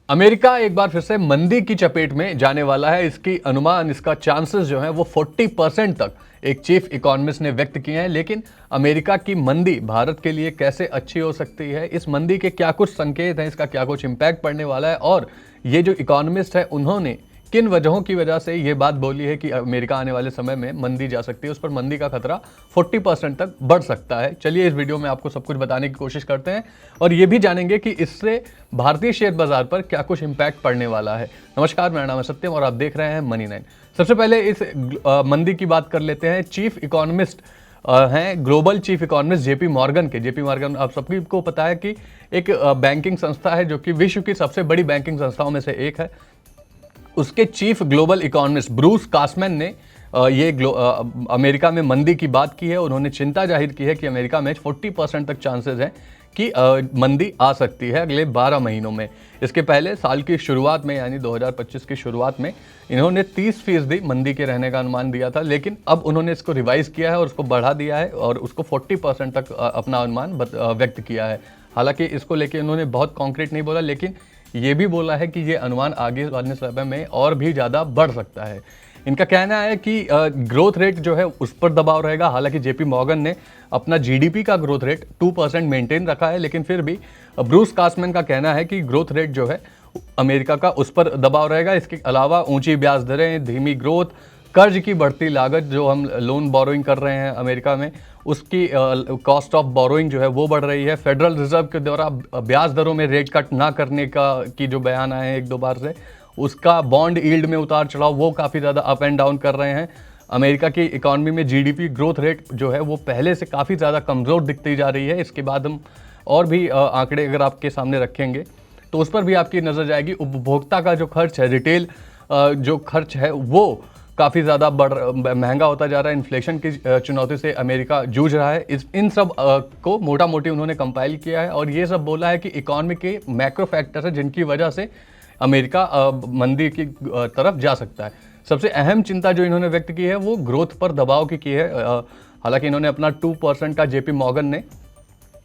America एक बार फिर से मंदी की चपेट में जाने वाला है। इसकी अनुमान, इसका चांसेस जो है वो 40% तक एक चीफ इकोनॉमिस्ट ने व्यक्त किए हैं। लेकिन अमेरिका की मंदी भारत के लिए कैसे अच्छी हो सकती है, इस मंदी के क्या कुछ संकेत हैं, इसका क्या कुछ इंपैक्ट पड़ने वाला है, और ये जो इकोनॉमिस्ट है उन्होंने किन वजहों की वजह से ये बात बोली है कि अमेरिका आने वाले समय में मंदी जा सकती है, उस पर मंदी का खतरा 40% तक बढ़ सकता है। चलिए इस वीडियो में आपको सब कुछ बताने की कोशिश करते हैं और ये भी जानेंगे कि इससे भारतीय शेयर बाजार पर क्या कुछ इंपैक्ट पड़ने वाला है। नमस्कार, मेरा नाम है सत्यम और आप देख रहे हैं मनी 9। सबसे पहले इस मंदी की बात कर लेते हैं। चीफ इकोनॉमिस्ट हैं global chief economist JP Morgan के। जेपी मॉर्गन आप सभी को पता है कि एक बैंकिंग संस्था है जो कि विश्व की सबसे बड़ी बैंकिंग संस्थाओं में से एक है। उसके चीफ ग्लोबल इकोनॉमिस्ट ब्रूस कासमैन ने ये अमेरिका में मंदी की बात की है। उन्होंने चिंता जाहिर की है कि अमेरिका में 40% तक चांसेस हैं कि मंदी आ सकती है अगले 12 महीनों में। इसके पहले साल की शुरुआत में यानी 2025 की शुरुआत में इन्होंने 30% मंदी के रहने का अनुमान दिया था, लेकिन अब उन्होंने इसको रिवाइज किया है और उसको बढ़ा दिया है और उसको 40% तक अपना अनुमान व्यक्त किया है। हालांकि इसको लेके उन्होंने बहुत कॉन्क्रीट नहीं बोला, लेकिन ये भी बोला है कि ये अनुमान आगे वाले समय में और भी ज़्यादा बढ़ सकता है। इनका कहना है कि ग्रोथ रेट जो है उस पर दबाव रहेगा। हालांकि जेपी मॉर्गन ने अपना जीडीपी का ग्रोथ रेट 2% मेंटेन रखा है, लेकिन फिर भी ब्रूस कासमैन का कहना है कि ग्रोथ रेट जो है अमेरिका का उस पर दबाव रहेगा। इसके अलावा ऊंची ब्याज दरें, धीमी ग्रोथ, कर्ज की बढ़ती लागत, जो हम लोन बोरोइंग कर रहे हैं अमेरिका में, उसकी कॉस्ट ऑफ बोरोइंग जो है वो बढ़ रही है। फेडरल रिजर्व के द्वारा ब्याज दरों में रेट कट ना करने का की जो बयान आए हैं एक दो बार से, उसका बॉन्ड यील्ड में उतार चढ़ाव वो काफ़ी ज़्यादा अप एंड डाउन कर रहे हैं। अमेरिका की इकॉनमी में जीडीपी ग्रोथ रेट जो है वो पहले से काफ़ी ज़्यादा कमज़ोर दिखती जा रही है। इसके बाद हम और भी आंकड़े अगर आपके सामने रखेंगे तो उस पर भी आपकी नज़र जाएगी। उपभोक्ता का जो खर्च है, रिटेल जो खर्च है वो काफ़ी ज़्यादा महंगा होता जा रहा है। इन्फ्लेशन की चुनौती से अमेरिका जूझ रहा है। इन सब को मोटा मोटी उन्होंने कंपाइल किया है और ये सब बोला है कि इकॉनमी के मैक्रो फैक्टर्स है जिनकी वजह से अमेरिका मंदी की तरफ जा सकता है। सबसे अहम चिंता जो इन्होंने व्यक्त की है वो ग्रोथ पर दबाव की है। हालांकि इन्होंने अपना 2% का जेपी मॉर्गन ने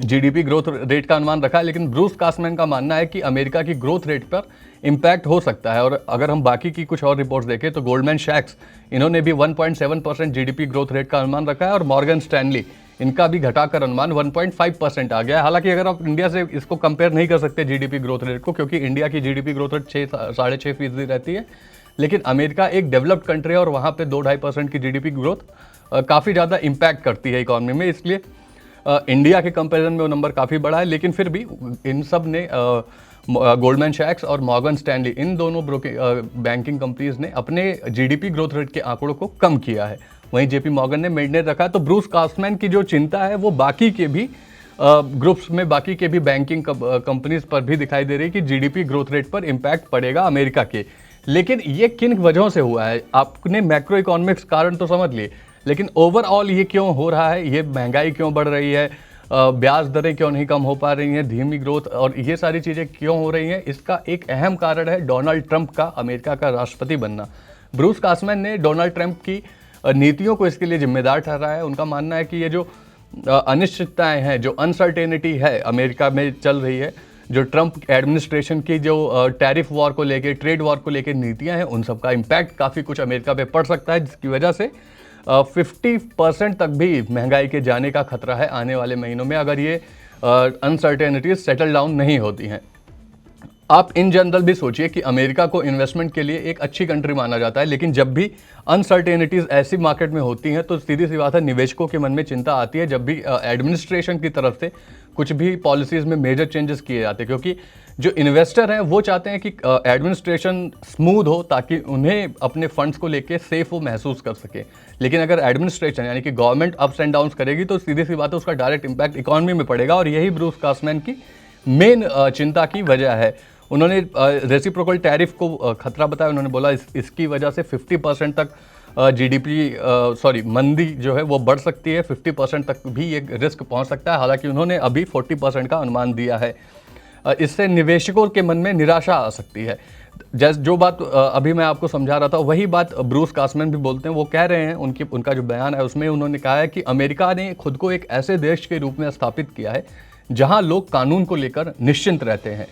जीडीपी ग्रोथ रेट का अनुमान रखा है, लेकिन ब्रूस कासमैन का मानना है कि अमेरिका की ग्रोथ रेट पर इम्पैक्ट हो सकता है। और अगर हम बाकी की कुछ और रिपोर्ट्स देखें तो गोल्डमैन सैक्स इन्होंने भी 1.7% जीडीपी ग्रोथ रेट का अनुमान रखा है और मॉर्गन स्टैनली इनका भी घटाकर अनुमान 1.5% आ गया है। हालांकि अगर आप इंडिया से इसको कंपेयर नहीं कर सकते जीडीपी ग्रोथ रेट को, क्योंकि इंडिया की जीडीपी ग्रोथ रेट 6-6.5% रहती है, लेकिन अमेरिका एक डेवलप्ड कंट्री है और वहाँ पे 2-2.5% की जीडीपी ग्रोथ काफ़ी ज़्यादा इम्पैक्ट करती है इकॉनमी में। इसलिए इंडिया के कंपैरिजन में वो नंबर काफ़ी बड़ा है। लेकिन फिर भी इन सब ने गोल्डमैन सैक्स और मॉर्गन स्टैनली, इन दोनों बैंकिंग कंपनीज ने अपने जीडीपी ग्रोथ रेट के आंकड़ों को कम किया है। वहीं जेपी मॉर्गन ने मेंटेन रखा है। तो ब्रूस कासमैन की जो चिंता है वो बाकी के भी ग्रुप्स में, बाकी के भी बैंकिंग कंपनीज पर भी दिखाई दे रही है कि जीडीपी ग्रोथ रेट पर इम्पैक्ट पड़ेगा अमेरिका के। लेकिन ये किन वजहों से हुआ है? आपने मैक्रो इकोनॉमिक्स कारण तो समझ लिए, लेकिन ओवरऑल ये क्यों हो रहा है? ये महंगाई क्यों बढ़ रही है? ब्याज दरें क्यों नहीं कम हो पा रही हैं? धीमी ग्रोथ और ये सारी चीज़ें क्यों हो रही हैं? इसका एक अहम कारण है डोनाल्ड ट्रंप का अमेरिका का राष्ट्रपति बनना। ब्रूस कासमैन ने डोनाल्ड ट्रंप की नीतियों को इसके लिए जिम्मेदार ठहराया है। उनका मानना है कि ये जो अनिश्चितताएं हैं, जो अनसर्टेनिटी है अमेरिका में चल रही है, जो ट्रंप एडमिनिस्ट्रेशन की जो टैरिफ वॉर को लेके, ट्रेड वॉर को लेके नीतियां हैं, उन सब का इम्पैक्ट काफ़ी कुछ अमेरिका पे पड़ सकता है, जिसकी वजह से 50% तक भी महंगाई के जाने का खतरा है आने वाले महीनों में, अगर ये अनसर्टेनिटीज सेटल डाउन नहीं होती हैं। आप इन जनरल भी सोचिए कि अमेरिका को इन्वेस्टमेंट के लिए एक अच्छी कंट्री माना जाता है, लेकिन जब भी अनसर्टेनिटीज ऐसी मार्केट में होती हैं तो सीधी सी बात है निवेशकों के मन में चिंता आती है। जब भी एडमिनिस्ट्रेशन की तरफ से कुछ भी पॉलिसीज़ में मेजर चेंजेस किए जाते हैं, क्योंकि जो इन्वेस्टर हैं वो चाहते हैं कि एडमिनिस्ट्रेशन स्मूथ हो ताकि उन्हें अपने फंड्स को लेके सेफ वो महसूस कर सके। लेकिन अगर एडमिनिस्ट्रेशन यानी कि गवर्नमेंट अप्स एंड डाउन्स करेगी तो सीधी सी बात है उसका डायरेक्ट इम्पैक्ट इकॉनमी में पड़ेगा, और यही ब्रूस कासमैन की मेन चिंता की वजह है। उन्होंने रेसिप्रोकल टैरिफ को खतरा बताया। उन्होंने बोला इसकी वजह से 50% तक मंदी जो है वो बढ़ सकती है, 50% तक भी ये रिस्क पहुंच सकता है। हालांकि उन्होंने अभी 40% का अनुमान दिया है। इससे निवेशकों के मन में निराशा आ सकती है। जो बात अभी मैं आपको समझा रहा था वही बात ब्रूस कासमैन भी बोलते हैं। वो कह रहे हैं, उनका जो बयान है उसमें उन्होंने कहा है कि अमेरिका ने खुद को एक ऐसे देश के रूप में स्थापित किया है जहां लोग कानून को लेकर निश्चिंत रहते हैं।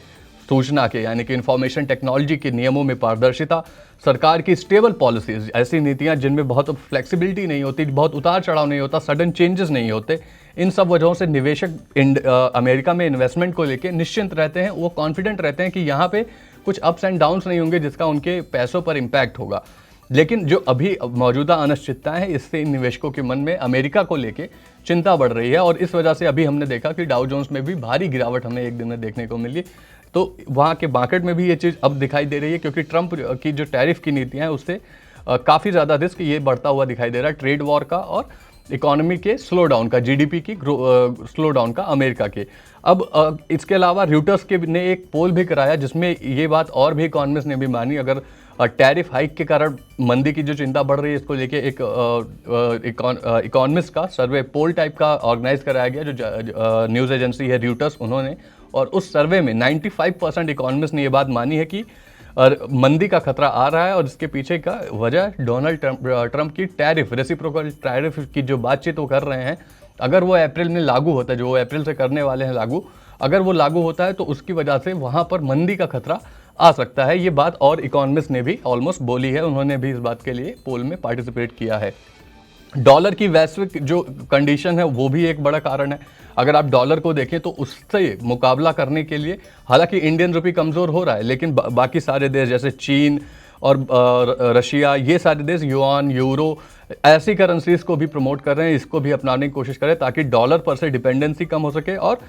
सूचना के यानी कि इंफॉर्मेशन टेक्नोलॉजी के नियमों में पारदर्शिता, सरकार की स्टेबल पॉलिसीज, ऐसी नीतियां जिनमें बहुत फ्लेक्सिबिलिटी नहीं होती, बहुत उतार चढ़ाव नहीं होता, सडन चेंजेस नहीं होते, इन सब वजहों से निवेशक अमेरिका में इन्वेस्टमेंट को लेकर निश्चिंत रहते हैं। वो कॉन्फिडेंट रहते हैं कि यहाँ पे कुछ अप्स एंड डाउन्स नहीं होंगे जिसका उनके पैसों पर इम्पैक्ट होगा। लेकिन जो अभी मौजूदा अनिश्चितताएं हैं, इससे इन निवेशकों के मन में अमेरिका को लेके चिंता बढ़ रही है, और इस वजह से अभी हमने देखा कि डाउ जोन्स में भी भारी गिरावट हमें एक दिन में देखने को मिली। तो वहाँ के मार्केट में भी ये चीज़ अब दिखाई दे रही है, क्योंकि ट्रंप की जो टैरिफ की नीतियाँ हैं उससे काफ़ी ज़्यादा रिस्क ये बढ़ता हुआ दिखाई दे रहा है, ट्रेड वॉर का और इकोनॉमी के स्लो डाउन का, जीडीपी की स्लो डाउन का अमेरिका के। अब इसके अलावा र्यूटर्स के ने एक पोल भी कराया जिसमें ये बात और भी इकोनॉमिस्ट ने भी मानी, अगर टैरिफ हाइक के कारण मंदी की जो चिंता बढ़ रही है इसको लेके एक इकोनॉमिस्ट का सर्वे पोल टाइप का ऑर्गेनाइज कराया गया, जो न्यूज़ एजेंसी है र्यूटर्स, उन्होंने, और उस सर्वे में 95% इकोनॉमिस्ट ने ये बात मानी है कि मंदी का खतरा आ रहा है, और इसके पीछे का वजह डोनाल्ड ट्रंप की टैरिफ, रेसिप्रोकल टैरिफ की जो बातचीत वो कर रहे हैं, अगर वो अप्रैल में लागू होता है, जो वो अप्रैल से करने वाले हैं लागू, अगर वो लागू होता है तो उसकी वजह से वहाँ पर मंदी का खतरा आ सकता है। ये बात और इकोनॉमिस्ट ने भी ऑलमोस्ट बोली है, उन्होंने भी इस बात के लिए पोल में पार्टिसिपेट किया है। डॉलर की वैश्विक जो कंडीशन है वो भी एक बड़ा कारण है। अगर आप डॉलर को देखें तो उससे मुकाबला करने के लिए, हालांकि इंडियन रुपी कमज़ोर हो रहा है, लेकिन बाकी सारे देश जैसे चीन और रशिया, ये सारे देश युआन, यूरो, ऐसी करेंसीज को भी प्रमोट कर रहे हैं, इसको भी अपनाने की कोशिश करें ताकि डॉलर पर से डिपेंडेंसी कम हो सके, और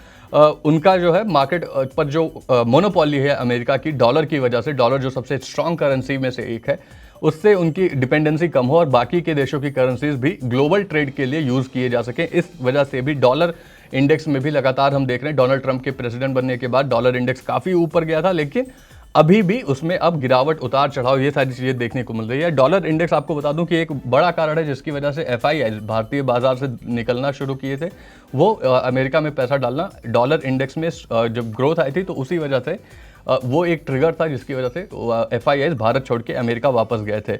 उनका जो है मार्केट पर जो मोनोपोली है अमेरिका की डॉलर की वजह से, डॉलर जो सबसे स्ट्रांग करेंसी में से एक है, उससे उनकी डिपेंडेंसी कम हो और बाकी के देशों की करेंसीज भी ग्लोबल ट्रेड के लिए यूज़ किए जा सकें। इस वजह से भी डॉलर इंडेक्स में भी लगातार हम देख रहे हैं, डोनाल्ड ट्रंप के प्रेसिडेंट बनने के बाद डॉलर इंडेक्स काफ़ी ऊपर गया था, लेकिन अभी भी उसमें अब गिरावट, उतार चढ़ाव, ये सारी चीज़ें देखने को मिल रही है। डॉलर इंडेक्स आपको बता दूं कि एक बड़ा कारण है जिसकी वजह से FII भारतीय बाजार से निकलना शुरू किए थे, वो अमेरिका में पैसा डालना, डॉलर इंडेक्स में जब ग्रोथ आई थी तो उसी वजह से वो एक ट्रिगर था जिसकी वजह से FII भारत छोड़ के अमेरिका वापस गए थे।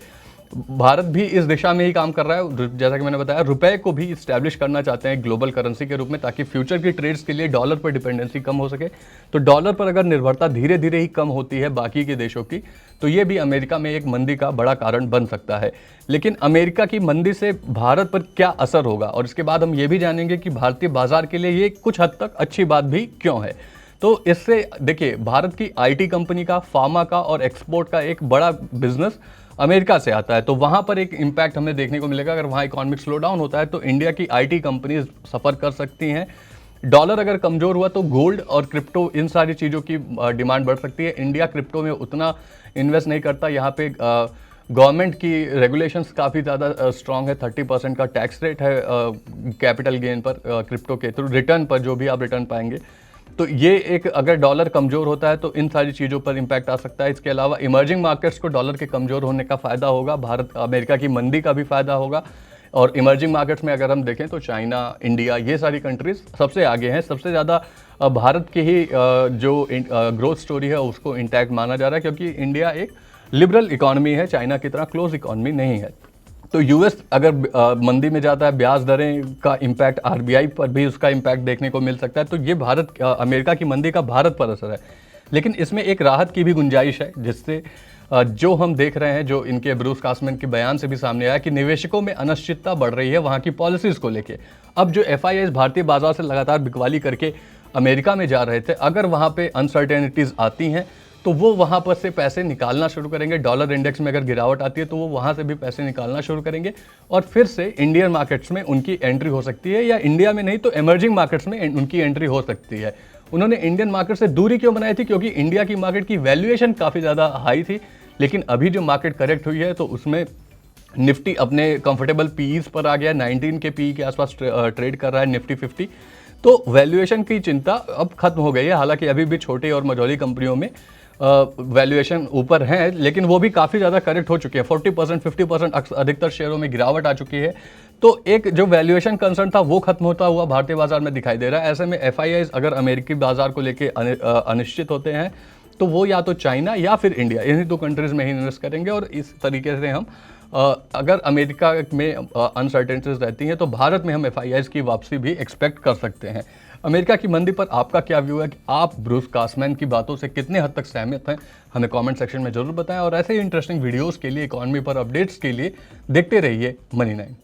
भारत भी इस दिशा में ही काम कर रहा है, जैसा कि मैंने बताया, रुपए को भी इस्टेब्लिश करना चाहते हैं ग्लोबल करेंसी के रूप में, ताकि फ्यूचर की ट्रेड्स के लिए डॉलर पर डिपेंडेंसी कम हो सके। तो डॉलर पर अगर निर्भरता धीरे धीरे ही कम होती है बाकी के देशों की, तो ये भी अमेरिका में एक मंदी का बड़ा कारण बन सकता है। लेकिन अमेरिका की मंदी से भारत पर क्या असर होगा, और इसके बाद हम ये भी जानेंगे कि भारतीय बाजार के लिए ये कुछ हद तक अच्छी बात भी क्यों है। तो इससे देखिए, भारत की IT कंपनी का, फार्मा का और एक्सपोर्ट का एक बड़ा बिजनेस अमेरिका से आता है, तो वहाँ पर एक इम्पैक्ट हमें देखने को मिलेगा। अगर वहाँ इकोनॉमिक स्लो डाउन होता है तो इंडिया की IT कंपनीज सफ़र कर सकती हैं। डॉलर अगर कमज़ोर हुआ तो गोल्ड और क्रिप्टो, इन सारी चीज़ों की डिमांड बढ़ सकती है। इंडिया क्रिप्टो में उतना इन्वेस्ट नहीं करता, यहाँ पे गवर्नमेंट की रेगुलेशंस काफ़ी ज़्यादा स्ट्रॉन्ग है, 30% का टैक्स रेट है कैपिटल गेन पर, क्रिप्टो के थ्रू रिटर्न पर, जो भी आप रिटर्न पाएंगे। तो ये एक, अगर डॉलर कमज़ोर होता है तो इन सारी चीज़ों पर इम्पैक्ट आ सकता है। इसके अलावा इमर्जिंग मार्केट्स को डॉलर के कमज़ोर होने का फ़ायदा होगा, भारत अमेरिका की मंदी का भी फ़ायदा होगा। और इमर्जिंग मार्केट्स में अगर हम देखें तो चाइना, इंडिया, ये सारी कंट्रीज़ सबसे आगे हैं। सबसे ज़्यादा भारत की ही जो ग्रोथ स्टोरी है उसको इंटैक्ट माना जा रहा है, क्योंकि इंडिया एक लिबरल इकॉनमी है, चाइना की तरह क्लोज इकॉनमी नहीं है। तो US अगर मंदी में जाता है, ब्याज दरें का इम्पैक्ट, RBI पर भी उसका इम्पैक्ट देखने को मिल सकता है। तो ये अमेरिका की मंदी का भारत पर असर है, लेकिन इसमें एक राहत की भी गुंजाइश है, जिससे जो हम देख रहे हैं, जो इनके ब्रूस कासमैन के बयान से भी सामने आया कि निवेशकों में अनिश्चितता बढ़ रही है वहाँ की पॉलिसीज को लेके। अब जो FIIs भारतीय बाजार से लगातार बिकवाली करके अमेरिका में जा रहे थे, अगर वहाँ पे अनसर्टेनिटीज़ आती हैं तो वो वहाँ पर से पैसे निकालना शुरू करेंगे। डॉलर इंडेक्स में अगर गिरावट आती है तो वो वहाँ से भी पैसे निकालना शुरू करेंगे, और फिर से इंडियन मार्केट्स में उनकी एंट्री हो सकती है, या इंडिया में नहीं तो इमर्जिंग मार्केट्स में उनकी एंट्री हो सकती है। उन्होंने इंडियन मार्केट से दूरी क्यों बनाई थी? क्योंकि इंडिया की मार्केट की वैल्यूएशन काफ़ी ज़्यादा हाई थी, लेकिन अभी जो मार्केट करेक्ट हुई है तो उसमें निफ्टी अपने कंफर्टेबल पीईज पर आ गया, 19 के पीई के आसपास ट्रेड कर रहा है निफ्टी 50। तो वैल्यूएशन की चिंता अब खत्म हो गई है। हालांकि अभी भी छोटी और मझोली कंपनियों में वैल्यूएशन ऊपर हैं, लेकिन वो भी काफ़ी ज़्यादा करेक्ट हो चुके हैं। 40%, 50% अधिकतर शेयरों में गिरावट आ चुकी है। तो एक जो वैल्यूएशन कंसर्न था वो खत्म होता हुआ भारतीय बाजार में दिखाई दे रहा है। ऐसे में FIIs अगर अमेरिकी बाजार को लेके अनिश्चित होते हैं तो वो या तो चाइना या फिर इंडिया, इन्हीं दो कंट्रीज़ में ही इन्वेस्ट करेंगे। और इस तरीके से हम अगर अमेरिका में अनसर्टेनिटीज रहती हैं तो भारत में हम FIIs की वापसी भी एक्सपेक्ट कर सकते हैं। अमेरिका की मंदी पर आपका क्या व्यू है कि आप ब्रूस कासमैन की बातों से कितने हद तक सहमत हैं, हमें कमेंट सेक्शन में जरूर बताएं। और ऐसे ही इंटरेस्टिंग वीडियोस के लिए, इकॉनमी पर अपडेट्स के लिए देखते रहिए मनी9।